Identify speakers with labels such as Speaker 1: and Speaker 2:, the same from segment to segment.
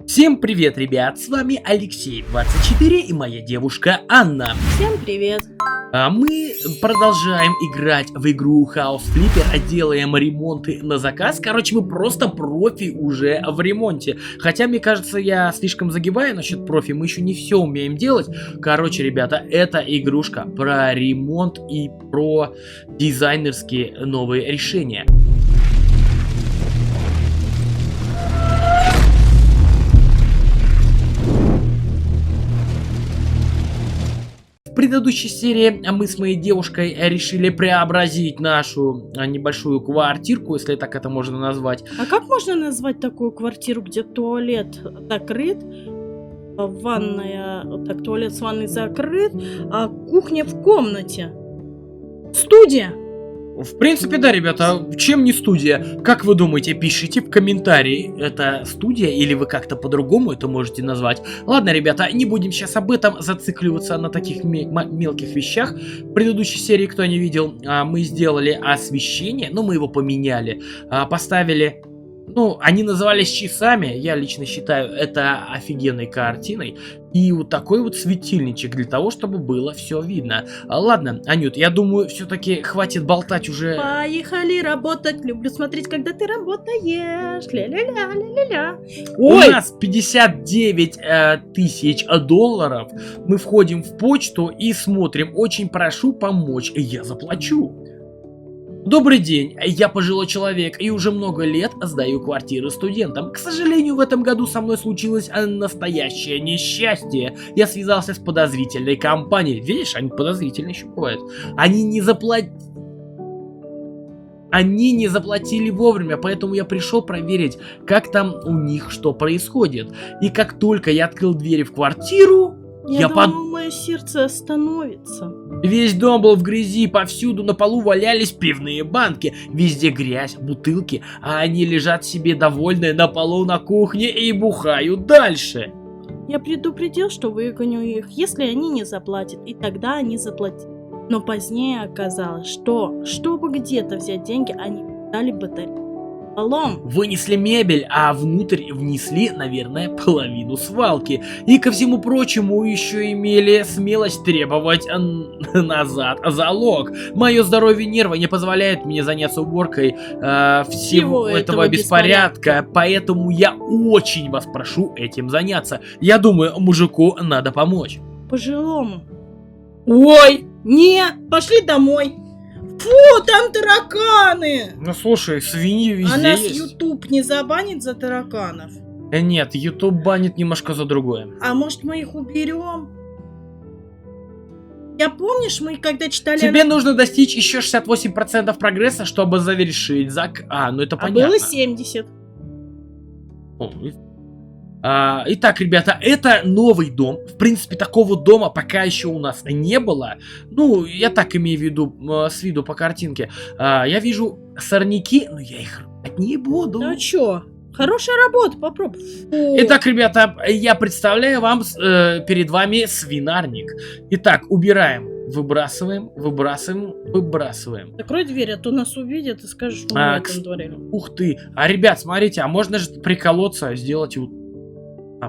Speaker 1: Всем привет, ребят, с вами Алексей 24 и моя девушка Анна.
Speaker 2: Всем привет!
Speaker 1: А мы продолжаем играть в игру House Flipper, делаем ремонты на заказ. Короче, мы просто профи уже в ремонте. Хотя, мне кажется, я слишком загибаю насчет профи, мы еще не все умеем делать. Короче, ребята, это игрушка про ремонт и про дизайнерские новые решения. В предыдущей серии мы с моей девушкой решили преобразить нашу небольшую квартирку, если так это можно назвать.
Speaker 2: А как можно назвать такую квартиру, где туалет закрыт, ванная, так, туалет с ванной закрыт, а кухня в комнате? Студия!
Speaker 1: В принципе, да, ребята, чем не студия? Как вы думаете, пишите в комментарии, это студия или вы как-то по-другому это можете назвать? Ладно, ребята, не будем сейчас об этом зацикливаться на таких мелких вещах. В предыдущей серии, кто не видел, мы сделали освещение, но мы его поменяли, поставили... Ну, они назывались часами, я лично считаю это офигенной картиной. И вот такой вот светильничек для того, чтобы было все видно. Ладно, Анют, я думаю, все-таки хватит болтать уже.
Speaker 2: Поехали работать, люблю смотреть, когда ты работаешь. Ля-ля-ля-ля-ля-ля.
Speaker 1: У нас 59 тысяч долларов. Мы входим в почту и смотрим. Очень прошу помочь, я заплачу. Добрый день, я пожилой человек и уже много лет сдаю квартиры студентам. К сожалению, в этом году со мной случилось настоящее несчастье. Я связался с подозрительной компанией. Видишь, они подозрительные еще бывают. Они не заплатили вовремя, поэтому я пришел проверить, как там у них что происходит. И как только я открыл двери в квартиру...
Speaker 2: Я думаю, мое сердце остановится.
Speaker 1: Весь дом был в грязи, повсюду на полу валялись пивные банки, везде грязь, бутылки, а они лежат себе довольные на полу на кухне и бухают дальше.
Speaker 2: Я предупредил, что выгоню их, если они не заплатят, и тогда они заплатят. Но позднее оказалось, что, чтобы где-то взять деньги, они дали батарею.
Speaker 1: Вынесли мебель, а внутрь внесли, наверное, половину свалки. И ко всему прочему еще имели смелость требовать назад залог. Мое здоровье нерва не позволяет мне заняться уборкой всего этого беспорядка. Поэтому я очень вас прошу этим заняться. Я думаю, мужику надо помочь.
Speaker 2: Пожилому. Ой, не, пошли домой. Фу, там тараканы!
Speaker 1: Ну слушай, свиньи везде
Speaker 2: а нас
Speaker 1: есть.
Speaker 2: YouTube не забанит за тараканов?
Speaker 1: Нет, YouTube банит немножко за другое.
Speaker 2: А может мы их уберем? Я помнишь, мы когда читали...
Speaker 1: Тебе нужно достичь еще 68% прогресса, чтобы завершить ну это понятно.
Speaker 2: было 70.
Speaker 1: Итак, ребята, это новый дом. В принципе, такого дома пока еще у нас не было. Ну, я так имею в виду, с виду по картинке. Я вижу сорняки, но я их рвать не буду.
Speaker 2: Ну чё? Хорошая работа, попробуй.
Speaker 1: Итак, ребята, я представляю вам перед вами свинарник. Итак, убираем. Выбрасываем.
Speaker 2: Закрой дверь, а то нас увидят и скажут, что мы в этом дворе.
Speaker 1: Ух ты. Ребят, смотрите, а можно же приколоться, сделать вот...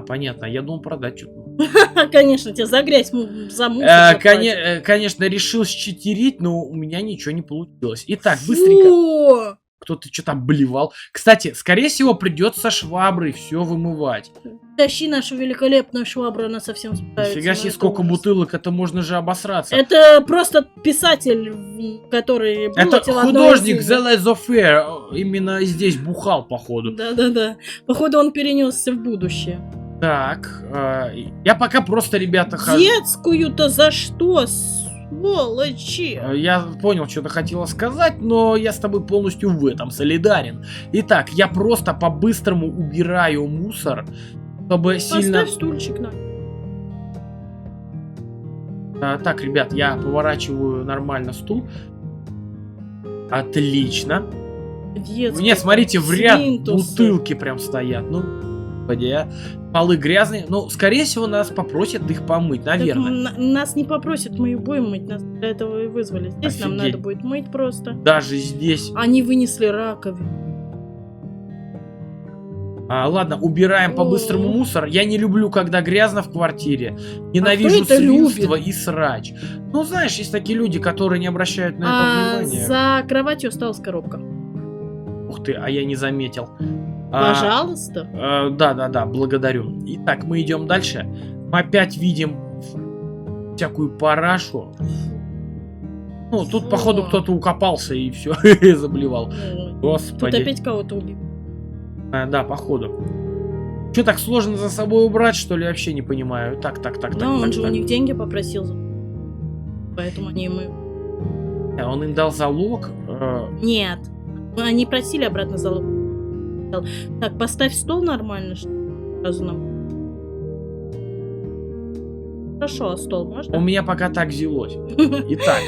Speaker 1: понятно, я думал продать что-то.
Speaker 2: Конечно, тебя за грязь замучить.
Speaker 1: Конечно, решил считерить, но у меня ничего не получилось. Итак, быстренько. Кто-то что-то обливал. Кстати, скорее всего, придется шваброй все вымывать.
Speaker 2: Тащи нашу великолепную швабру, она совсем справится.
Speaker 1: Фига себе, сколько бутылок, это можно же обосраться.
Speaker 2: Это просто писатель, который...
Speaker 1: Это художник The Lazo Fair, именно здесь бухал, походу.
Speaker 2: Да. Походу, он перенесся в будущее.
Speaker 1: Так, я пока просто, ребята, хожу.
Speaker 2: Детскую-то за что? Сволочи!
Speaker 1: Я понял, что ты хотела сказать, но я с тобой полностью в этом солидарен. Итак, я просто по-быстрому убираю мусор, чтобы сильно...
Speaker 2: Поставь стульчик на.
Speaker 1: Так, ребят, я поворачиваю нормально стул. Отлично. Нет, смотрите, в ряд бутылки прям стоят. Ну, полы грязные. Ну, скорее всего, нас попросят их помыть, наверное.
Speaker 2: Нас не попросят, мы их будем мыть. Нас для этого и вызвали. Здесь
Speaker 1: Офигеть.
Speaker 2: нам надо будет мыть просто.
Speaker 1: Даже здесь.
Speaker 2: Они вынесли раковину.
Speaker 1: Ладно, убираем по-быстрому мусор. Я не люблю, когда грязно в квартире. Ненавижу
Speaker 2: это
Speaker 1: свинство
Speaker 2: любит?
Speaker 1: и срач. Ну, знаешь, есть такие люди, которые не обращают на это внимания.
Speaker 2: За кроватью осталась коробка.
Speaker 1: Ух ты, а я не заметил.
Speaker 2: Пожалуйста.
Speaker 1: Да, благодарю. Итак, мы идем дальше. Мы опять видим всякую парашу. Ну, тут, походу, кто-то укопался и все, заблевал.
Speaker 2: Тут
Speaker 1: Господи.
Speaker 2: опять кого-то убил.
Speaker 1: Да, походу. Что, так сложно за собой убрать, что ли? Вообще не понимаю. Так.
Speaker 2: Да, он же у них деньги попросил. Поэтому они ему...
Speaker 1: Он им дал залог.
Speaker 2: Нет. Они просили обратно залог. Так, поставь стол нормально, что сразу нам. Хорошо, а стол
Speaker 1: У
Speaker 2: можно?
Speaker 1: меня пока так взялось. Итак,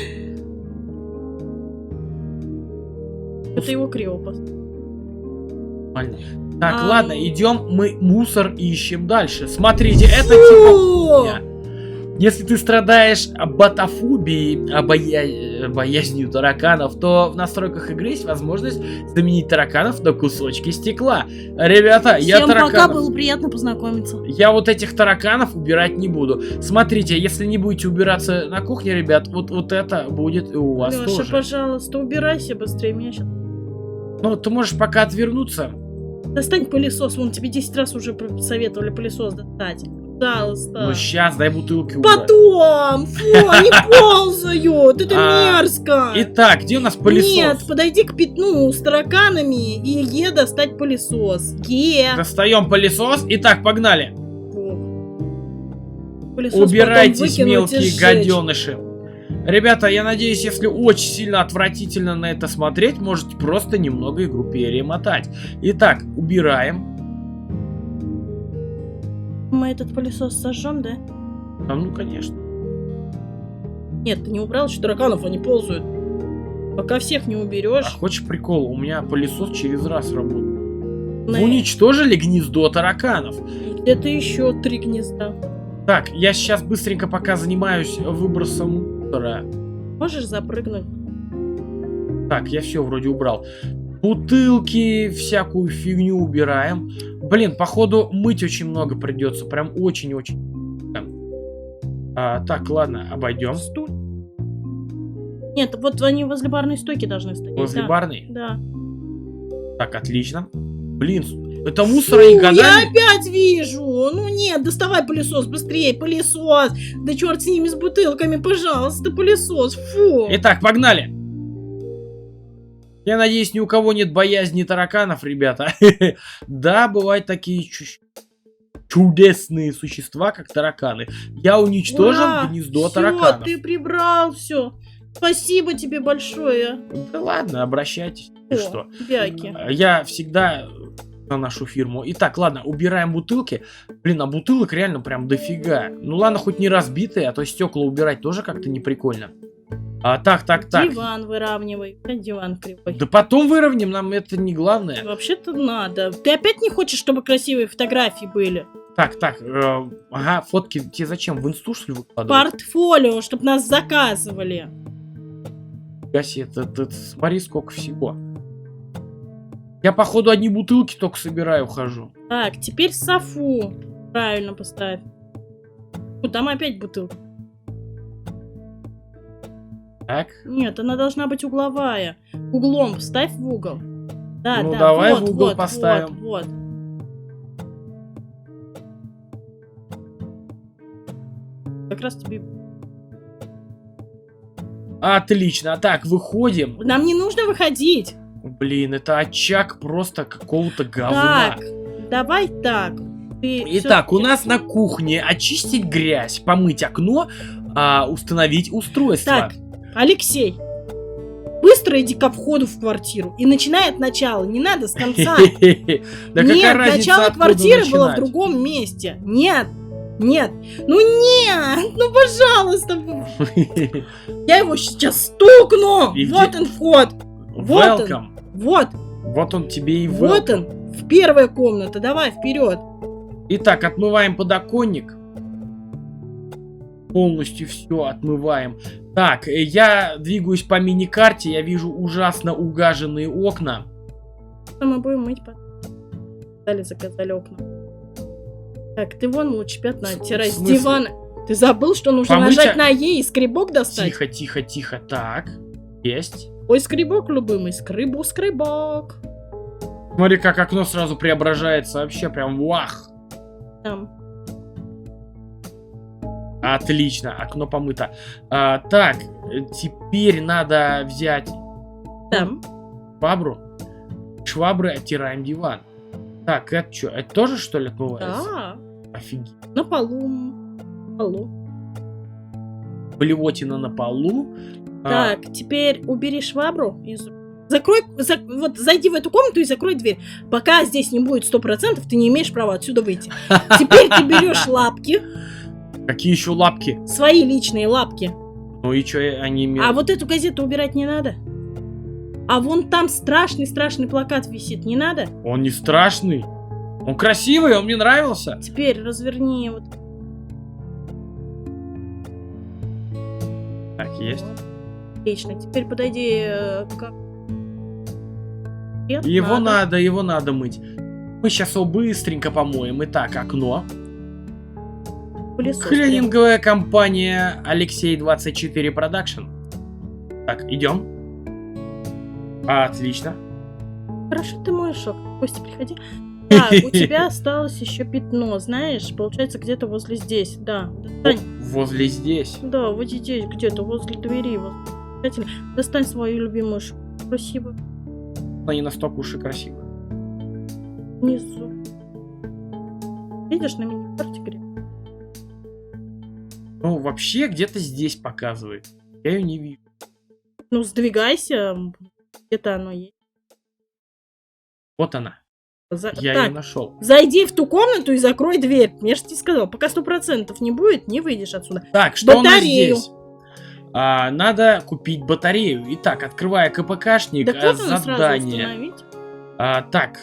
Speaker 2: Это его криво поставил.
Speaker 1: нормально. Так,
Speaker 2: А,
Speaker 1: ладно,
Speaker 2: ну.
Speaker 1: идем, мы мусор ищем дальше. Смотрите, это типа... хуйня. Если ты страдаешь ботофобией, боязнью тараканов, то в настройках игры есть возможность заменить тараканов на кусочки стекла. Ребята, я
Speaker 2: Всем пока,
Speaker 1: тараканов...
Speaker 2: было приятно познакомиться.
Speaker 1: Я вот этих тараканов убирать не буду. Смотрите, если не будете убираться на кухне, ребят, вот это будет и у вас
Speaker 2: Леша,
Speaker 1: тоже.
Speaker 2: пожалуйста, убирайся быстрее, меня сейчас...
Speaker 1: Ну, ты можешь пока отвернуться.
Speaker 2: Достань пылесос, вон тебе 10 раз уже советовали пылесос достать. Пожалуйста.
Speaker 1: Ну, сейчас, дай бутылки убрать.
Speaker 2: Потом! Фу, они ползают! Это мерзко!
Speaker 1: Итак, где у нас пылесос?
Speaker 2: Нет, подойди к пятну с тараканами и достать пылесос.
Speaker 1: Достаем пылесос. Итак, погнали.
Speaker 2: Пылесос
Speaker 1: Убирайтесь,
Speaker 2: потом выкинуть и
Speaker 1: мелкие
Speaker 2: сжечь.
Speaker 1: гаденыши. Ребята, я надеюсь, если очень сильно отвратительно на это смотреть, можете просто немного игру перемотать. Итак, убираем.
Speaker 2: Мы этот пылесос сожжем, да?
Speaker 1: Ну, конечно.
Speaker 2: Нет, ты не убрал еще тараканов, они ползают. Пока всех не
Speaker 1: А
Speaker 2: уберешь.
Speaker 1: хочешь прикол? У меня пылесос через раз работает.
Speaker 2: на-
Speaker 1: Вы уничтожили гнездо тараканов.
Speaker 2: Где-то еще 3 гнезда.
Speaker 1: Так, я сейчас быстренько пока занимаюсь выбросом мусора.
Speaker 2: Можешь запрыгнуть?
Speaker 1: Так, я все вроде убрал. Бутылки, всякую фигню убираем. Блин, походу мыть очень много придется. Прям очень-очень. Так, ладно, обойдем.
Speaker 2: Стуль. Нет, вот они возле барной стойки должны стоять.
Speaker 1: Возле
Speaker 2: да.
Speaker 1: барной.
Speaker 2: Да.
Speaker 1: Так, отлично. Блин, это мусора и
Speaker 2: Фу, я
Speaker 1: годами.
Speaker 2: опять вижу! Ну нет, доставай пылесос, быстрее, пылесос! Да черт с ними, с бутылками, пожалуйста, пылесос, фу!
Speaker 1: Итак, погнали. Я надеюсь, ни у кого нет боязни тараканов, ребята. Да, бывают такие чудесные существа, как тараканы. Я уничтожил
Speaker 2: Ура!
Speaker 1: гнездо
Speaker 2: Всё,
Speaker 1: тараканов.
Speaker 2: ты прибрал все. Спасибо тебе большое.
Speaker 1: Да ладно, обращайтесь. Ты
Speaker 2: О,
Speaker 1: что?
Speaker 2: Бяки.
Speaker 1: Я всегда на нашу фирму. Итак, ладно, убираем бутылки. Блин, а бутылок реально прям дофига. Ну ладно, хоть не разбитые, а то стекла убирать тоже как-то не прикольно. Так.
Speaker 2: Диван выравнивай. Диван кривой.
Speaker 1: Да потом выровняем, нам это не главное.
Speaker 2: Вообще-то надо. Ты опять не хочешь, чтобы красивые фотографии были?
Speaker 1: Так, ага, фотки тебе зачем? В инсту, что ли, выкладывать?
Speaker 2: Портфолио, чтобы нас заказывали.
Speaker 1: Гаси, это смотри, сколько всего. Я, походу, одни бутылки только собираю, хожу.
Speaker 2: Так, теперь Софу. Правильно поставь. Ну, там опять бутылка.
Speaker 1: Так.
Speaker 2: Нет, она должна быть угловая. Углом ставь в угол. Да,
Speaker 1: Ну,
Speaker 2: да,
Speaker 1: давай
Speaker 2: вот,
Speaker 1: в угол
Speaker 2: вот,
Speaker 1: поставим.
Speaker 2: Вот. Как раз тебе...
Speaker 1: Отлично. Так, выходим.
Speaker 2: Нам не нужно выходить.
Speaker 1: Блин, это очаг просто какого-то говна.
Speaker 2: Так, давай так. Ты
Speaker 1: Итак, у
Speaker 2: всё-таки-
Speaker 1: нас на кухне очистить грязь, помыть окно, установить устройство.
Speaker 2: Так, Алексей, быстро иди ко входу в квартиру и начинай от начала, не надо с конца.
Speaker 1: Да какая
Speaker 2: Нет,
Speaker 1: разница,
Speaker 2: начало
Speaker 1: откуда
Speaker 2: квартиры было в
Speaker 1: начинать?
Speaker 2: другом месте. Нет, ну нет, ну пожалуйста. Я его сейчас стукну.
Speaker 1: Иди.
Speaker 2: Вот он вход. Вот
Speaker 1: Welcome.
Speaker 2: он. Вот,
Speaker 1: Вот он тебе и
Speaker 2: вот
Speaker 1: welcome.
Speaker 2: он. В первая комната. Давай вперед.
Speaker 1: Итак, отмываем подоконник. Полностью все отмываем. Так, я двигаюсь по мини-карте, я вижу ужасно угаженные окна.
Speaker 2: Мы будем мыть потом. заказали окна. Так, ты вон лучше пятна оттирай
Speaker 1: В
Speaker 2: с
Speaker 1: смысле?
Speaker 2: дивана. Ты забыл, что нужно
Speaker 1: Помыть,
Speaker 2: нажать на Е и скребок достать?
Speaker 1: Тихо, тихо, тихо. Так, есть.
Speaker 2: Ой, скребок, любимый, скребок.
Speaker 1: Смотри, как окно сразу преображается. Вообще прям вах.
Speaker 2: Там.
Speaker 1: Отлично, окно помыто. Так, теперь надо взять
Speaker 2: Там.
Speaker 1: швабру. Швабры оттираем диван. Так, это что? Это тоже, что ли, отмывается?
Speaker 2: Да.
Speaker 1: Офигеть.
Speaker 2: На полу. Полу.
Speaker 1: Блевотина на полу.
Speaker 2: Так, теперь убери швабру из... Закрой, вот зайди в эту комнату и закрой дверь. Пока здесь не будет 100%, ты не имеешь права отсюда выйти. Теперь ты берешь лапки,
Speaker 1: Какие еще лапки?
Speaker 2: свои личные лапки.
Speaker 1: Ну и что они имеют?
Speaker 2: А вот эту газету убирать не надо. А вон там страшный плакат висит, не надо?
Speaker 1: Он не страшный. Он красивый, он мне нравился.
Speaker 2: Теперь разверни вот.
Speaker 1: Так, есть.
Speaker 2: Отлично. Теперь подойди к... Нет,
Speaker 1: Его надо мыть. Мы сейчас его быстренько помоем. Итак, окно.
Speaker 2: Пылесос
Speaker 1: Клининговая компания Алексей 24 Продакшн. Так, идем. Отлично.
Speaker 2: прям. Хорошо, ты моешь окна. Костя, приходи. Так, у тебя осталось еще пятно, знаешь? Получается, где-то возле здесь. Да. Достань.
Speaker 1: Возле здесь.
Speaker 2: Да, вот здесь, где-то возле двери. Обязательно. Достань свою любимую шкуру. Спасибо.
Speaker 1: Она не настолько уж и красивая.
Speaker 2: Внизу. Видишь, на мини-карте гриб?
Speaker 1: Ну, вообще, где-то здесь показывает. Я ее не вижу.
Speaker 2: Ну, сдвигайся. Где-то оно есть.
Speaker 1: Вот она. Я
Speaker 2: Так,
Speaker 1: ее нашел.
Speaker 2: зайди в ту комнату и закрой дверь. Я же тебе сказал, пока 100% не будет, не выйдешь отсюда.
Speaker 1: Так, что у нас
Speaker 2: Батарею.
Speaker 1: здесь? Надо купить батарею. Итак, открывая КПКшник,
Speaker 2: Да вот она сразу
Speaker 1: задание.
Speaker 2: установить.
Speaker 1: Так,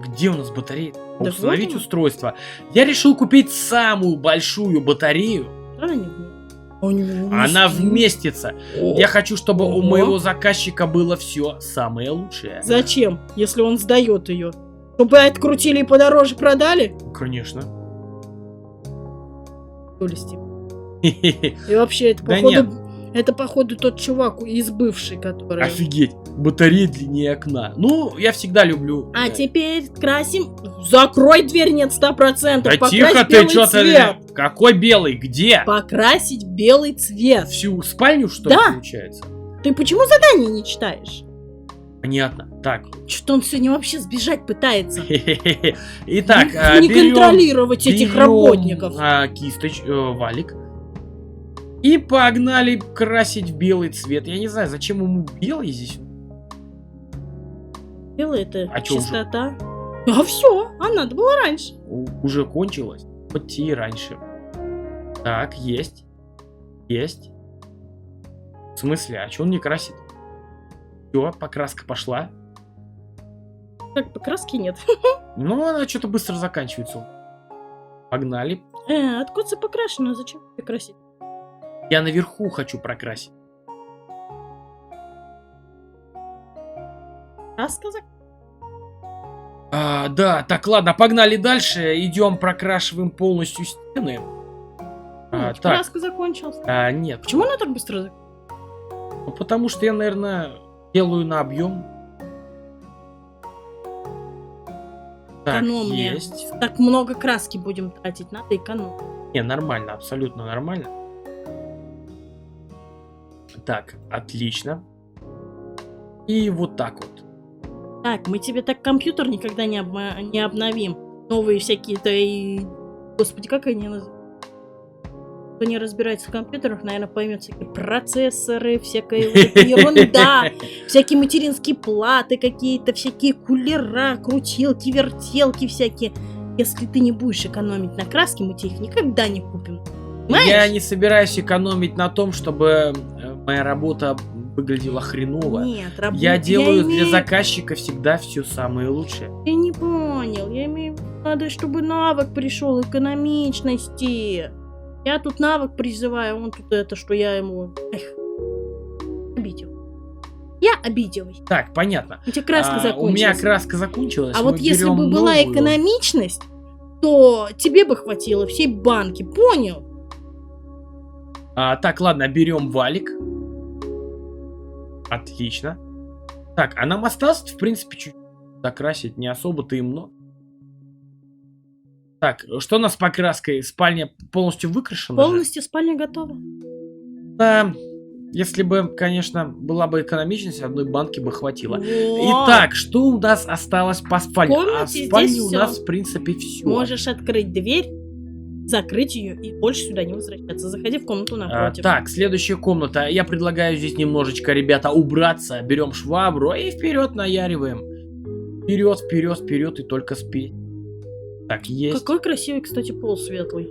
Speaker 1: где у нас батарея?
Speaker 2: Да
Speaker 1: Установить
Speaker 2: вот она.
Speaker 1: устройство. Я решил купить самую большую батарею.
Speaker 2: Она не
Speaker 1: Она вместится.
Speaker 2: О.
Speaker 1: Я хочу, чтобы у
Speaker 2: Ого.
Speaker 1: моего заказчика было все самое лучшее.
Speaker 2: Зачем, если он сдает ее? Чтобы открутили и подороже продали?
Speaker 1: Конечно.
Speaker 2: Тулести. И вообще, это
Speaker 1: Да
Speaker 2: походу... Это, походу, тот чувак из бывшей, который...
Speaker 1: Офигеть, батарея длиннее окна. Ну, я всегда люблю.
Speaker 2: А теперь красим... Закрой дверь, нет 100%.
Speaker 1: Да
Speaker 2: Покрась
Speaker 1: тихо ты,
Speaker 2: белый
Speaker 1: что
Speaker 2: цвет.
Speaker 1: ты? Какой белый? Где?
Speaker 2: Покрасить в белый цвет.
Speaker 1: Всю спальню, что
Speaker 2: Да.
Speaker 1: ли, получается?
Speaker 2: Ты почему задание не читаешь?
Speaker 1: Понятно. Так.
Speaker 2: Что-то он сегодня вообще сбежать пытается.
Speaker 1: Итак,
Speaker 2: Не
Speaker 1: берем
Speaker 2: контролировать этих работников.
Speaker 1: валик. И погнали красить в белый цвет. Я не знаю, зачем ему белый здесь.
Speaker 2: Белый это
Speaker 1: А чё уже?
Speaker 2: чистота. А все, а надо было раньше.
Speaker 1: Уже кончилось. Хоть и раньше. Так, есть. Есть. В смысле, а что он не красит? Все, покраска пошла.
Speaker 2: Как покраски нет.
Speaker 1: Ну, она что-то быстро заканчивается. Погнали.
Speaker 2: Откуда покрашено? Зачем тебе красить?
Speaker 1: Я наверху хочу прокрасить.
Speaker 2: Краска
Speaker 1: Да, так, ладно, погнали дальше. Идем, прокрашиваем полностью стены. Так,
Speaker 2: краска закончилась.
Speaker 1: нет.
Speaker 2: Почему она так быстро
Speaker 1: Ну, потому что я, наверное, делаю на объем. Так,
Speaker 2: экономнее?
Speaker 1: есть.
Speaker 2: Так много краски будем тратить, надо экономить.
Speaker 1: Не, нормально, абсолютно нормально. Так, отлично. И вот так вот.
Speaker 2: Так, мы тебе так компьютер никогда не обновим. Новые всякие-то и... Господи, как они называются? Кто не разбирается в компьютерах, наверное, поймет всякие процессоры, всякая вот эта ерунда, всякие материнские платы какие-то, всякие кулера, крутилки, вертелки всякие. Если ты не будешь экономить на краске, мы тебе их никогда не купим. Понимаешь?
Speaker 1: Я не собираюсь экономить на том, чтобы моя работа выглядела хреново.
Speaker 2: Нет,
Speaker 1: Я делаю для
Speaker 2: имею-
Speaker 1: заказчика всегда все самое лучшее.
Speaker 2: Я не понял, я имею в виду, надо, чтобы навык пришел экономичности. Я тут навык призываю, он тут это, что я ему... Эх, убить его. Я обиделась.
Speaker 1: Так, понятно.
Speaker 2: У тебя краска
Speaker 1: У
Speaker 2: закончилась.
Speaker 1: меня краска закончилась.
Speaker 2: А
Speaker 1: мы
Speaker 2: вот если
Speaker 1: берем
Speaker 2: бы была
Speaker 1: новую.
Speaker 2: экономичность, то тебе бы хватило всей банки, понял?
Speaker 1: Так, ладно, берем валик. Отлично. Так, а нам осталось, в принципе, чуть закрасить, не особо-то и много. Так, что у нас с покраской? Спальня полностью выкрашена же?
Speaker 2: Полностью спальня готова.
Speaker 1: Да, если бы, конечно, была бы экономичность, одной банки бы хватило.
Speaker 2: Вот.
Speaker 1: Итак, что у нас осталось по спальне?
Speaker 2: В комнате
Speaker 1: В
Speaker 2: здесь
Speaker 1: спальне у
Speaker 2: всё.
Speaker 1: нас, в принципе, все.
Speaker 2: Можешь открыть дверь, закрыть ее и больше сюда не возвращаться. Заходи в комнату напротив.
Speaker 1: Так, следующая комната. Я предлагаю здесь немножечко, ребята, убраться. Берем швабру и вперед наяриваем. Вперед, вперед, вперед и только спеть. Так, есть.
Speaker 2: Какой красивый, кстати, пол светлый.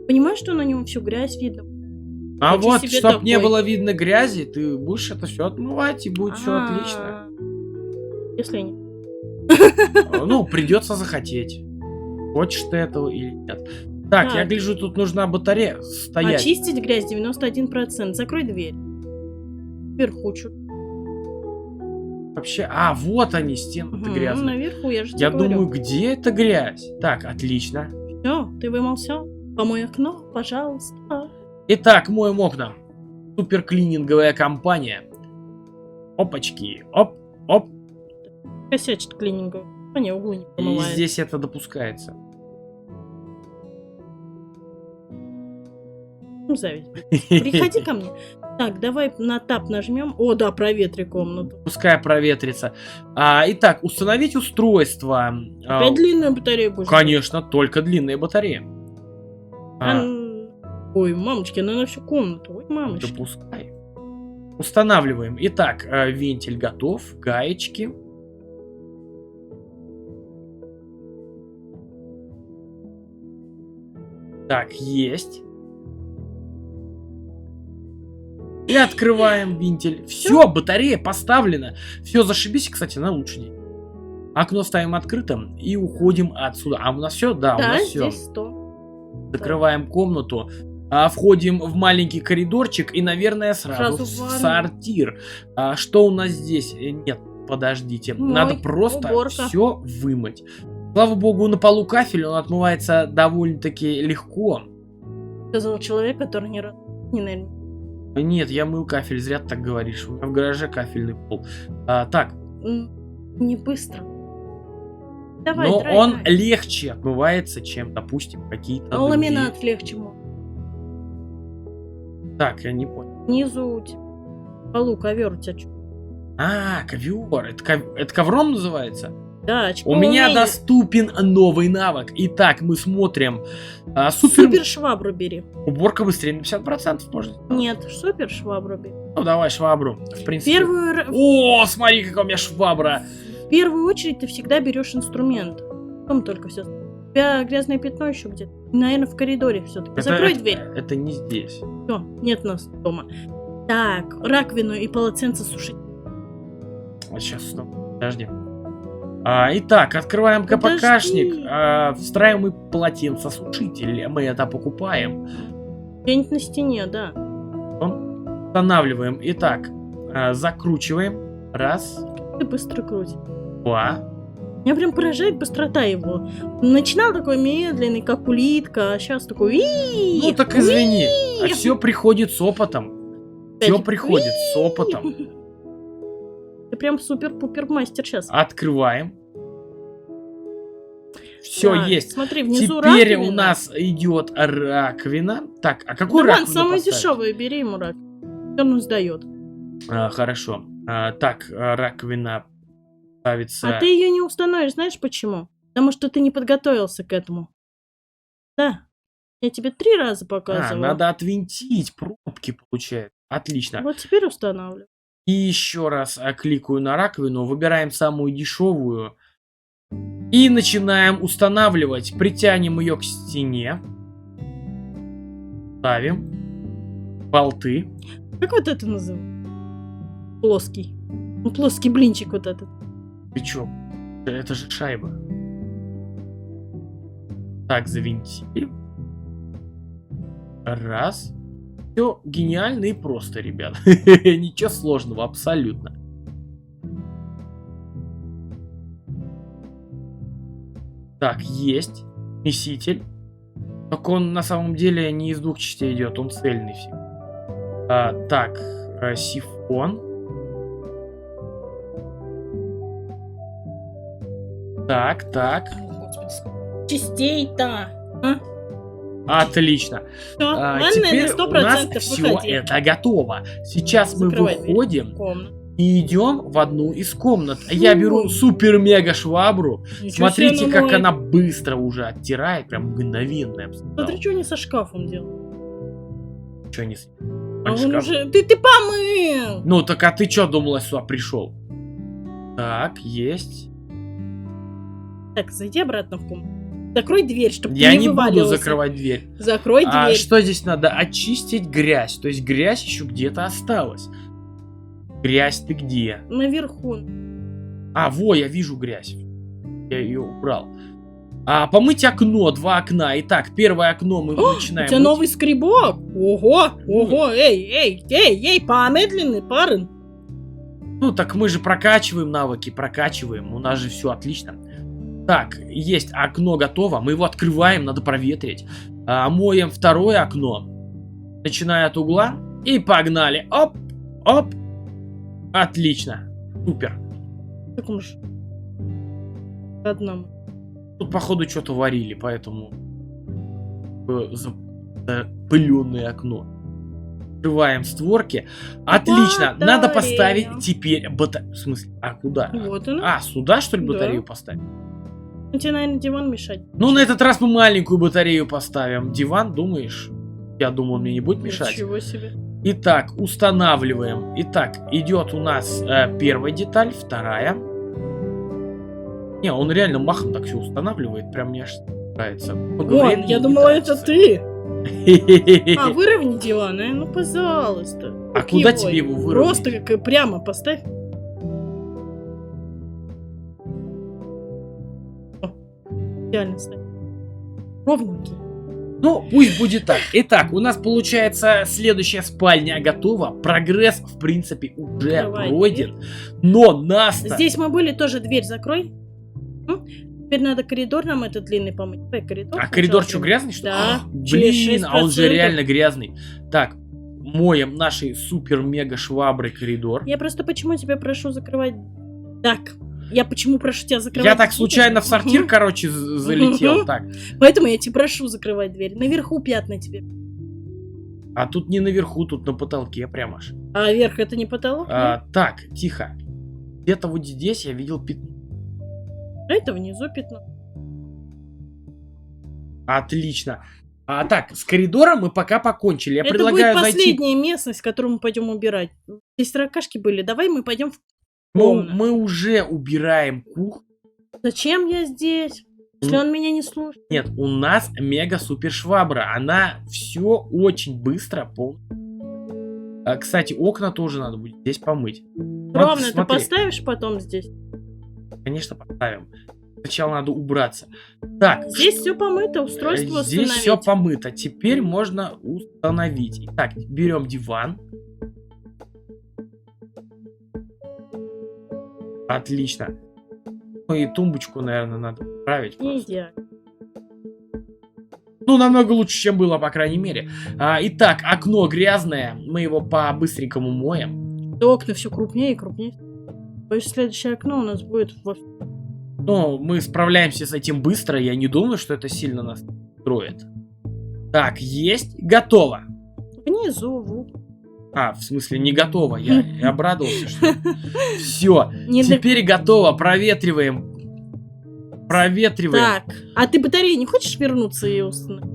Speaker 2: Понимаешь, что на нем всю грязь видно?
Speaker 1: А
Speaker 2: хочу
Speaker 1: вот,
Speaker 2: себе
Speaker 1: чтоб не
Speaker 2: такой.
Speaker 1: было видно грязи, ты будешь это все отмывать, и будет все отлично.
Speaker 2: Если не.
Speaker 1: Ну, придется захотеть. Хочешь ты этого или нет. Так, я
Speaker 2: Так.
Speaker 1: гляжу, тут нужна батарея стоять.
Speaker 2: Очистить грязь 91%. Закрой дверь. Вверху чуть.
Speaker 1: Вообще, вот они, стены-то грязные.
Speaker 2: Наверху, я же тебе
Speaker 1: Я
Speaker 2: говорю.
Speaker 1: думаю, где эта грязь? Так, отлично.
Speaker 2: Все, ты вымылся? Помой окно, пожалуйста.
Speaker 1: Итак, моем окна. Супер клининговая компания. Опачки. Оп, оп.
Speaker 2: Косячит клининговый. А не, углы не
Speaker 1: И
Speaker 2: помывает.
Speaker 1: здесь это допускается.
Speaker 2: Ну, зависть. Приходи ко мне. Так, давай на тап нажмем. О, да, проветри комнату.
Speaker 1: Пускай проветрится. Итак, установить устройство.
Speaker 2: Опять длинную батарею будешь?
Speaker 1: Конечно, только длинные батареи.
Speaker 2: Ой, мамочки, она на всю комнату. Ой, мамочки.
Speaker 1: Допускай. Устанавливаем. Итак, вентиль готов. Гаечки. Так, есть. И открываем вентиль. Все, батарея поставлена. Все, зашибись, кстати, на лучший день. Окно ставим открытым и уходим отсюда. А у нас все? Да, у
Speaker 2: Да,
Speaker 1: нас все.
Speaker 2: здесь 100.
Speaker 1: Закрываем комнату. Входим в маленький коридорчик и, наверное, сразу в
Speaker 2: Сразу в ванну.
Speaker 1: сортир. Что у нас здесь? Нет, подождите.
Speaker 2: Мой,
Speaker 1: Надо просто
Speaker 2: уборка.
Speaker 1: все вымыть. Слава богу, на полу кафель, он отмывается довольно-таки легко.
Speaker 2: Сказал человек, который не раз не наверное.
Speaker 1: Нет, я мыл кафель, зря ты так говоришь. У меня в гараже кафельный пол. Так,
Speaker 2: Не быстро. Давай,
Speaker 1: но
Speaker 2: драй,
Speaker 1: он
Speaker 2: драй.
Speaker 1: легче отмывается, чем, допустим, какие-то
Speaker 2: Но
Speaker 1: другие.
Speaker 2: ламинат легче мог.
Speaker 1: Так, я не понял.
Speaker 2: Внизу у тебя. В полу ковер у тебя.
Speaker 1: Ковер. Это ковром называется?
Speaker 2: Да, очко
Speaker 1: У меня
Speaker 2: умения.
Speaker 1: доступен новый навык. Итак, мы смотрим. Супер...
Speaker 2: Супер швабру бери.
Speaker 1: Уборка быстрее на 50% может.
Speaker 2: Нет, супер швабру бери.
Speaker 1: Ну, давай швабру. В принципе. О, смотри, какая у меня швабра.
Speaker 2: В первую очередь ты всегда берешь инструмент. Потом только все. У тебя грязное пятно еще где-то. Наверное, в коридоре все-таки. Закрой дверь.
Speaker 1: Это не здесь.
Speaker 2: Все, нет нас дома. Так, раковину и полотенце сушить.
Speaker 1: Сейчас, стоп. Подожди. Итак, открываем
Speaker 2: Подожди.
Speaker 1: КПКшник. Встраиваем полотенцесушитель. Мы это покупаем.
Speaker 2: Где-нибудь на стене, да.
Speaker 1: Устанавливаем. Итак, закручиваем. Раз,
Speaker 2: Ты быстро крутишь.
Speaker 1: два.
Speaker 2: Меня прям поражает быстрота его. Начинал такой медленный, как улитка, а сейчас такой...
Speaker 1: Ну так извини. Все приходит с опытом. Все приходит с опытом.
Speaker 2: Ты прям супер-пупер мастер сейчас.
Speaker 1: Открываем. Все есть.
Speaker 2: Смотри, внизу
Speaker 1: Теперь
Speaker 2: раковина.
Speaker 1: у нас идет раковина. Так, а какую
Speaker 2: Да ладно,
Speaker 1: раковину
Speaker 2: самую
Speaker 1: поставить?
Speaker 2: дешевую бери ему рак. Он сдает.
Speaker 1: Хорошо. Так, раковина ставится.
Speaker 2: А ты ее не установишь, знаешь почему? Потому что ты не подготовился к этому. Да. Я тебе 3 раза показывала.
Speaker 1: Надо отвинтить пробки, получается. Отлично.
Speaker 2: Вот теперь устанавливаю.
Speaker 1: И еще раз кликаю на раковину, выбираем самую дешевую. И начинаем устанавливать. Притянем ее к стене. Ставим. Болты.
Speaker 2: Как вот это называется? Плоский. Ну, плоский блинчик вот этот.
Speaker 1: Ты чё? Это же шайба. Так, завинтили. Раз. Все гениально и просто, ребят. Ничего сложного, абсолютно. Так, есть. Смеситель. Только он на самом деле не из 2 частей идет, он цельный все. Так, сифон. Так.
Speaker 2: Господи, сколько частей-то.
Speaker 1: Отлично.
Speaker 2: Все, ванная
Speaker 1: Теперь
Speaker 2: на
Speaker 1: у нас
Speaker 2: 100%
Speaker 1: все
Speaker 2: выходи.
Speaker 1: это готово. Сейчас мы
Speaker 2: Закрывай дверь.
Speaker 1: выходим
Speaker 2: Комната.
Speaker 1: и идем в одну из комнат. Я беру супер-мега-швабру.
Speaker 2: Ничего
Speaker 1: Смотрите,
Speaker 2: себе,
Speaker 1: как
Speaker 2: моет.
Speaker 1: она быстро уже оттирает. Прям мгновенно, я бы сказал.
Speaker 2: Смотри, что они со шкафом делают.
Speaker 1: Чё не
Speaker 2: А он уже... Ты помыл!
Speaker 1: Ну, так а ты чё думала, сюда пришел? Так, есть.
Speaker 2: Так, зайди обратно в комнату. Закрой дверь, чтобы
Speaker 1: Я
Speaker 2: ты
Speaker 1: не буду
Speaker 2: вываливался.
Speaker 1: закрывать дверь.
Speaker 2: Закрой дверь.
Speaker 1: Что здесь надо? Очистить грязь. То есть грязь еще где-то осталась. Грязь ты где?
Speaker 2: Наверху.
Speaker 1: Во, я вижу грязь. Я ее убрал. Помыть окно, 2 окна. Итак, первое окно мы
Speaker 2: У
Speaker 1: начинаем
Speaker 2: тебя
Speaker 1: мыть.
Speaker 2: новый скребок. Ого, эй, помедленный парень.
Speaker 1: Ну, так мы же прокачиваем навыки, прокачиваем. У нас же все отлично. Так, есть окно готово. Мы его открываем, надо проветрить. Моем второе окно. Начиная от угла. И погнали. Оп, оп. Отлично. Супер.
Speaker 2: Так он же... Одному.
Speaker 1: Тут, походу, что-то варили, поэтому... Запыленное окно. Открываем створки. Отлично. Надо
Speaker 2: Батарея.
Speaker 1: поставить теперь... В смысле? Куда?
Speaker 2: Вот она.
Speaker 1: Сюда, что ли,
Speaker 2: Да.
Speaker 1: батарею поставить?
Speaker 2: Тебе, наверное, диван мешать.
Speaker 1: Ну, на этот раз мы маленькую батарею поставим. Диван, думаешь? Я думаю, он мне не будет мешать.
Speaker 2: Ничего себе.
Speaker 1: Итак, устанавливаем. Итак, идет у нас первая деталь, вторая. Не, он реально махом так все устанавливает. Прям мне аж нравится.
Speaker 2: Вон, я думала, это ты. Выровни диван, ну пожалуйста.
Speaker 1: А куда тебе его выровнять?
Speaker 2: Просто как прямо поставь. Идеально стоит. Ровненький.
Speaker 1: Ну, пусть будет так. Итак, у нас получается следующая спальня готова. Прогресс, в принципе, уже
Speaker 2: Открывай
Speaker 1: пройден. Но нас-то...
Speaker 2: Здесь мы были, тоже дверь закрой. Теперь надо коридор нам этот длинный помыть. Давай коридор.
Speaker 1: коридор
Speaker 2: сначала
Speaker 1: что,
Speaker 2: помыть.
Speaker 1: грязный, что ли?
Speaker 2: Да.
Speaker 1: Блин, он же
Speaker 2: 6%.
Speaker 1: реально грязный. Так, моем нашей супер-мега-шваброй коридор.
Speaker 2: Я просто почему тебя прошу закрывать... Так, я почему прошу тебя закрывать...
Speaker 1: Я так
Speaker 2: дверь?
Speaker 1: случайно в сортир, короче, залетел. Так,
Speaker 2: Поэтому я тебя прошу закрывать дверь. Наверху пятна тебе.
Speaker 1: а тут не наверху, тут на потолке прям аж.
Speaker 2: А вверх это не потолок?
Speaker 1: Так, тихо. Где-то вот здесь я видел пятно.
Speaker 2: А это внизу пятно.
Speaker 1: Отлично. Так, с коридором мы пока покончили. Я
Speaker 2: Это
Speaker 1: предлагаю
Speaker 2: будет
Speaker 1: зайти...
Speaker 2: последняя местность, которую мы пойдем убирать. Здесь таракашки были. Давай мы пойдем в
Speaker 1: Ну,
Speaker 2: комнату.
Speaker 1: мы уже убираем кухню.
Speaker 2: Зачем я здесь? Если он меня не слушает.
Speaker 1: Нет, у нас мега-супер швабра. Она все очень быстро Кстати, окна тоже надо будет здесь помыть.
Speaker 2: Ровно ты
Speaker 1: смотри.
Speaker 2: поставишь потом здесь.
Speaker 1: Конечно, поставим. Сначала надо убраться. Так,
Speaker 2: Здесь все помыто, устройство
Speaker 1: здесь
Speaker 2: установить.
Speaker 1: все помыто. Теперь можно установить. Итак, берем диван. Отлично. Ну и тумбочку, наверное, надо править.
Speaker 2: Не идеально.
Speaker 1: Ну, намного лучше, чем было, по крайней мере. Итак, окно грязное. Мы его по-быстренькому моем.
Speaker 2: Да окна все крупнее и крупнее. Боюсь, следующее окно у нас будет во...
Speaker 1: Но мы справляемся с этим быстро. Я не думаю, что это сильно нас строит. Так, есть. Готово.
Speaker 2: Внизу, в углу.
Speaker 1: В смысле, не готово. Я обрадовался, что... Все.
Speaker 2: Не для-
Speaker 1: Теперь готово. Проветриваем. Проветриваем.
Speaker 2: Так, а ты батарею не хочешь вернуться и установить?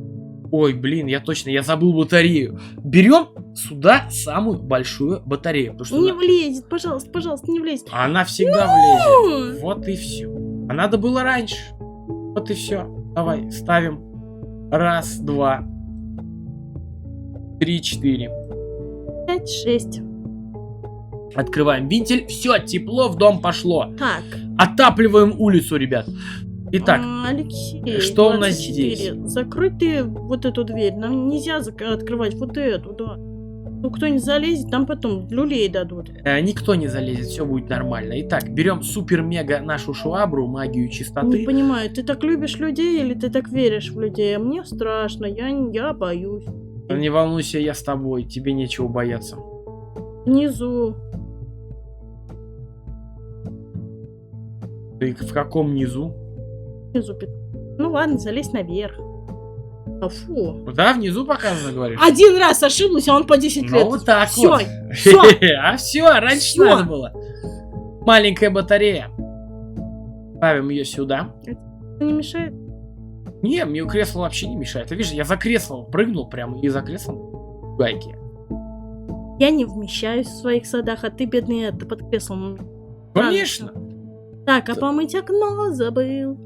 Speaker 1: Ой, блин, я забыл батарею. Берем сюда самую большую батарею. Потому что
Speaker 2: Не влезет, пожалуйста, не влезет.
Speaker 1: она всегда влезет. Вот и все. А надо было раньше. Вот и все. Давай, ставим. 1, 2, 3, 4.
Speaker 2: 5, 6.
Speaker 1: Открываем вентиль. Все, тепло в дом пошло.
Speaker 2: Так.
Speaker 1: Отапливаем улицу, ребят. Итак,
Speaker 2: Алексей,
Speaker 1: что у нас
Speaker 2: 24.
Speaker 1: здесь?
Speaker 2: Закрой ты вот эту дверь. Нам нельзя открывать вот эту, да. Ну, кто не залезет, там потом люлей дадут.
Speaker 1: Никто не залезет, все будет нормально. Итак, берем супер-мега нашу швабру, магию
Speaker 2: Не
Speaker 1: чистоты.
Speaker 2: понимаю, ты так любишь людей или ты так веришь в людей? А мне страшно, я боюсь.
Speaker 1: Не волнуйся, я с тобой, тебе нечего бояться.
Speaker 2: Внизу.
Speaker 1: Ты в каком низу?
Speaker 2: Внизу. Ну ладно, залезь наверх. А фу.
Speaker 1: Да, внизу показано, говоришь?
Speaker 2: Один раз ошиблась, а он по 10 лет.
Speaker 1: Ну, вот так
Speaker 2: Всё,
Speaker 1: вот.
Speaker 2: всё.
Speaker 1: А все, раньше
Speaker 2: Всё.
Speaker 1: надо было. Маленькая батарея. Ставим ее сюда.
Speaker 2: Не мешает?
Speaker 1: Не, мне кресло вообще не мешает. Ты видишь, я за кресло прыгнул прямо и за креслом гайки.
Speaker 2: Я не вмещаюсь в своих садах, а ты, бедный, это под креслом.
Speaker 1: Конечно.
Speaker 2: Так, а помыть окно забыл.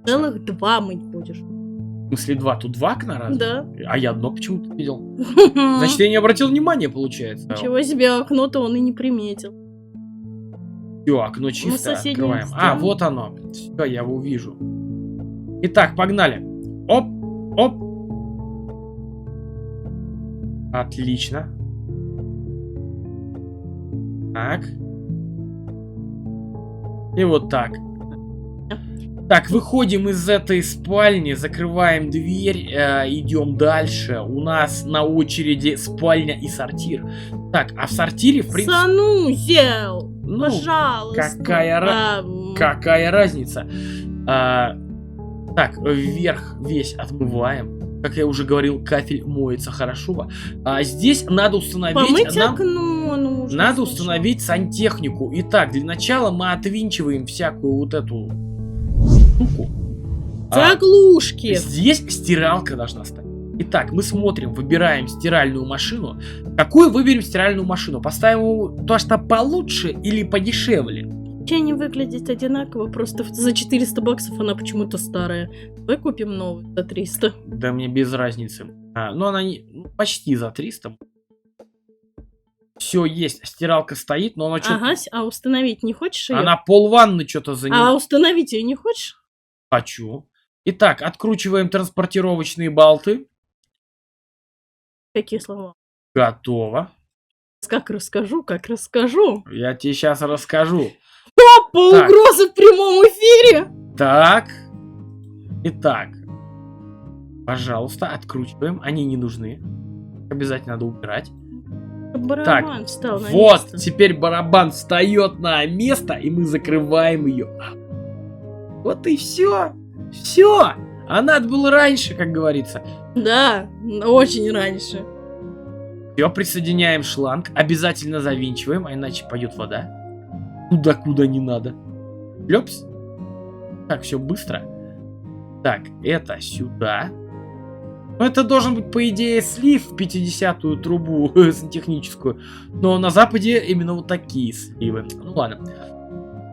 Speaker 2: Целых 2 мыть будешь.
Speaker 1: В смысле 2? Тут 2 окна раз?
Speaker 2: Да.
Speaker 1: А я одно почему-то видел. Значит, я не обратил внимания, получается.
Speaker 2: Ничего себе, окно-то он и не приметил.
Speaker 1: Все, окно чистое,
Speaker 2: соседнюю
Speaker 1: открываем. А,
Speaker 2: стену.
Speaker 1: вот оно. Все, я его вижу. Итак, погнали. Оп, оп. Отлично. Так. И вот так. Так, выходим из этой спальни, закрываем дверь, идем дальше. У нас на очереди спальня и сортир. Так, а в сортире, в принципе...
Speaker 2: Санузел!
Speaker 1: Ну,
Speaker 2: Пожалуйста.
Speaker 1: какая разница? Так, вверх весь отмываем. Как я уже говорил, кафель моется хорошо. Здесь надо установить...
Speaker 2: Помыть
Speaker 1: нам...
Speaker 2: окно нужно.
Speaker 1: Надо установить сантехнику. Итак, для начала мы отвинчиваем всякую вот эту штуку.
Speaker 2: Заглушки.
Speaker 1: Здесь стиралка должна стоять. Итак, мы смотрим, выбираем стиральную машину. Какую выберем стиральную машину? Поставим то, что получше или подешевле?
Speaker 2: Че они выглядят одинаково, просто за 400 баксов она почему-то старая. Давай купим новую за 300.
Speaker 1: Да мне без разницы. Ну она почти за 300. Все есть, стиралка стоит, но она что-то...
Speaker 2: Ага, а установить не хочешь ее?
Speaker 1: Она полванны что-то
Speaker 2: А
Speaker 1: заняла.
Speaker 2: установить ее не хочешь?
Speaker 1: Хочу. Итак, откручиваем транспортировочные болты.
Speaker 2: Какие слова?
Speaker 1: Готово.
Speaker 2: Как расскажу, как расскажу.
Speaker 1: Я тебе сейчас расскажу.
Speaker 2: Опа,
Speaker 1: Так.
Speaker 2: угроза в прямом эфире!
Speaker 1: Так. Итак. Пожалуйста, откручиваем. Они не нужны. Обязательно надо убирать.
Speaker 2: Барабан встал на
Speaker 1: Вот,
Speaker 2: место.
Speaker 1: теперь барабан встает на место, и мы закрываем ее. Вот и все. Все. А надо было раньше, как говорится.
Speaker 2: Да, очень раньше.
Speaker 1: Все, присоединяем шланг. Обязательно завинчиваем, а иначе пойдет вода. Туда, куда не надо. Лепс. Так, все быстро. Так, это сюда. Ну, это должен быть, по идее, слив в 50-ю трубу сантехническую. Но на Западе именно вот такие сливы. Ну, ладно.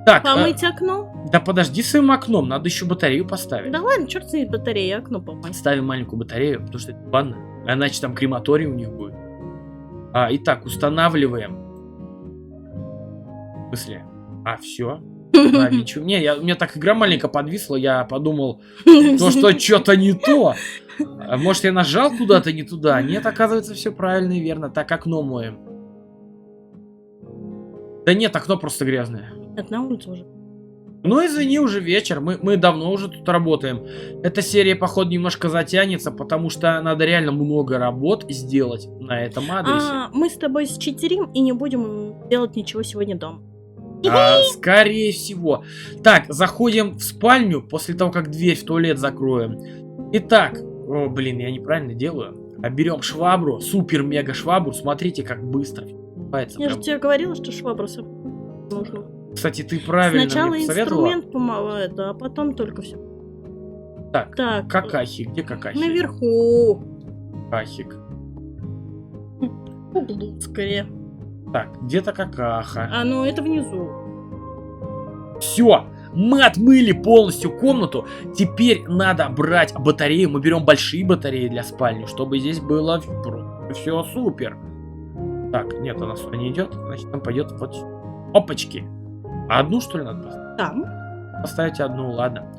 Speaker 1: Так,
Speaker 2: Помыть окно?
Speaker 1: да подожди с своим окном, надо еще батарею поставить.
Speaker 2: Да ладно, черт с ней батареей, окно помыть.
Speaker 1: Ставим маленькую батарею, потому что это ванна. Иначе там крематорий у них будет. Итак, устанавливаем. В смысле? Все. Не, у меня так игра маленько подвисла, я подумал, что что-то не то. Может, я нажал куда-то не туда? Нет, оказывается, все правильно и верно. Так, окно моем. Да нет, окно просто грязное.
Speaker 2: Это на улице уже.
Speaker 1: Ну, извини, уже вечер, мы давно уже тут работаем. Эта серия, походу, немножко затянется, потому что надо реально много работ сделать на этом адресе.
Speaker 2: Мы с тобой считерим и не будем делать ничего сегодня дома.
Speaker 1: Скорее всего. Так, заходим в спальню после того, как дверь в туалет закроем. Итак, о, блин, я неправильно делаю. Берем швабру, супер-мега швабру. Смотрите, как быстро.
Speaker 2: Я же тебе говорила, что швабру нужно.
Speaker 1: Кстати, ты правильно
Speaker 2: Сначала
Speaker 1: мне посоветовала.
Speaker 2: инструмент помывает, а потом только все.
Speaker 1: Так,
Speaker 2: Так.
Speaker 1: какахи, где какахи?
Speaker 2: Наверху.
Speaker 1: Какахик.
Speaker 2: Углу, скорее.
Speaker 1: Так, где-то какаха.
Speaker 2: Ну это внизу.
Speaker 1: Все, мы отмыли полностью комнату. Теперь надо брать батарею. Мы берем большие батареи для спальни, чтобы здесь было все супер. Так, нет, она сюда не идет. Значит, там пойдет вот сюда. Опачки. А одну, что ли, надо поставить?
Speaker 2: Там.
Speaker 1: Поставить одну, ладно.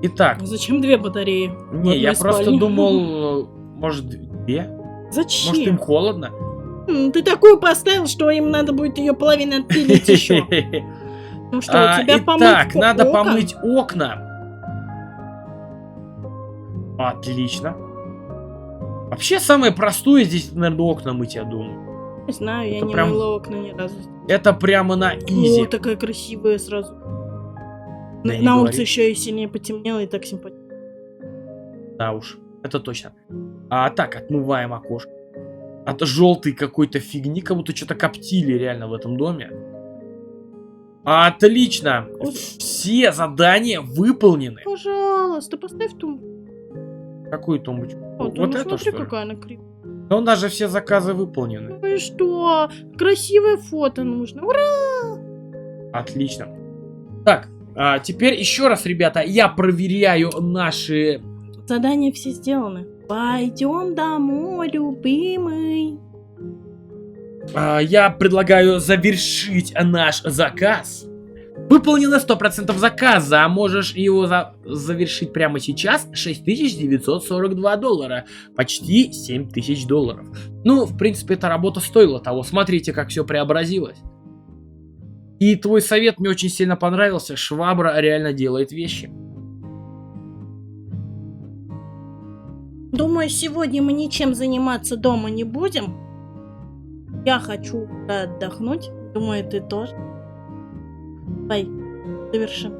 Speaker 1: Итак.
Speaker 2: Зачем 2 батареи?
Speaker 1: Не, я просто думал, может, 2?
Speaker 2: Зачем?
Speaker 1: Может, им холодно?
Speaker 2: Ты такую поставил, что им надо будет ее половину отпилить еще. Ну что, у тебя
Speaker 1: Итак,
Speaker 2: помыть
Speaker 1: надо
Speaker 2: окна?
Speaker 1: помыть окна. Отлично. Вообще, самое простое здесь, наверное, окна мыть, я думаю.
Speaker 2: Не знаю, я
Speaker 1: Это
Speaker 2: не
Speaker 1: прям-
Speaker 2: мыла окна ни разу.
Speaker 1: Это прямо на изи.
Speaker 2: О, такая красивая сразу.
Speaker 1: Да не
Speaker 2: На
Speaker 1: говори.
Speaker 2: улице еще и сильнее потемнело, и так симпатично.
Speaker 1: Да уж, это точно. Так, отмываем окошко. От желтой какой-то фигни, как будто что-то коптили реально в этом доме. Отлично. Все задания выполнены.
Speaker 2: Пожалуйста, поставь тумбу.
Speaker 1: Какую тумбочку?
Speaker 2: Вот,
Speaker 1: Вот
Speaker 2: ну
Speaker 1: это,
Speaker 2: смотри,
Speaker 1: что ли?
Speaker 2: какая она кривая.
Speaker 1: Да он даже все заказы выполнены.
Speaker 2: Ну и что? Красивое фото нужно. Ура!
Speaker 1: Отлично. Так, теперь еще раз, ребята, я проверяю наши...
Speaker 2: Задания все сделаны. Пойдем домой, любимый.
Speaker 1: Я предлагаю завершить наш заказ. Выполнено 100% заказа, а можешь его завершить прямо сейчас. $6942. Почти $7000. Ну, в принципе, эта работа стоила того. Смотрите, как все преобразилось. И твой совет мне очень сильно понравился. Швабра реально делает вещи.
Speaker 2: Думаю, сегодня мы ничем заниматься дома не будем. Я хочу отдохнуть. Думаю, ты тоже. Давай, завершим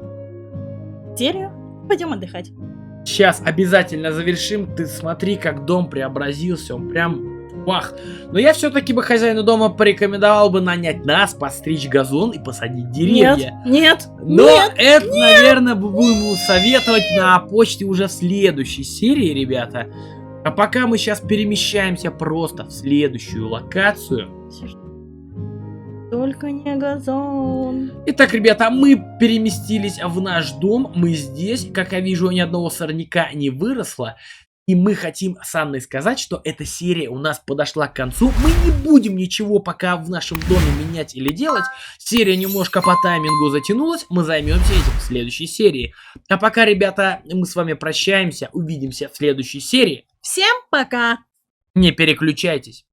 Speaker 2: серию. Пойдем отдыхать.
Speaker 1: Сейчас обязательно завершим. Ты смотри, как дом преобразился. Он прям вах. Но я все-таки бы хозяину дома порекомендовал бы нанять нас, постричь газон и посадить деревья.
Speaker 2: Нет,
Speaker 1: Но
Speaker 2: нет.
Speaker 1: это, наверное, будем ему советовать на почте уже в следующей серии, ребята. А пока мы сейчас перемещаемся просто в следующую локацию.
Speaker 2: Только не газон.
Speaker 1: Итак, ребята, мы переместились в наш дом. Мы здесь. Как я вижу, ни одного сорняка не выросло. И мы хотим с Анной сказать, что эта серия у нас подошла к концу. Мы не будем ничего пока в нашем доме менять или делать. Серия немножко по таймингу затянулась. Мы займемся этим в следующей серии. А пока, ребята, мы с вами прощаемся. Увидимся в следующей серии.
Speaker 2: Всем пока!
Speaker 1: Не переключайтесь.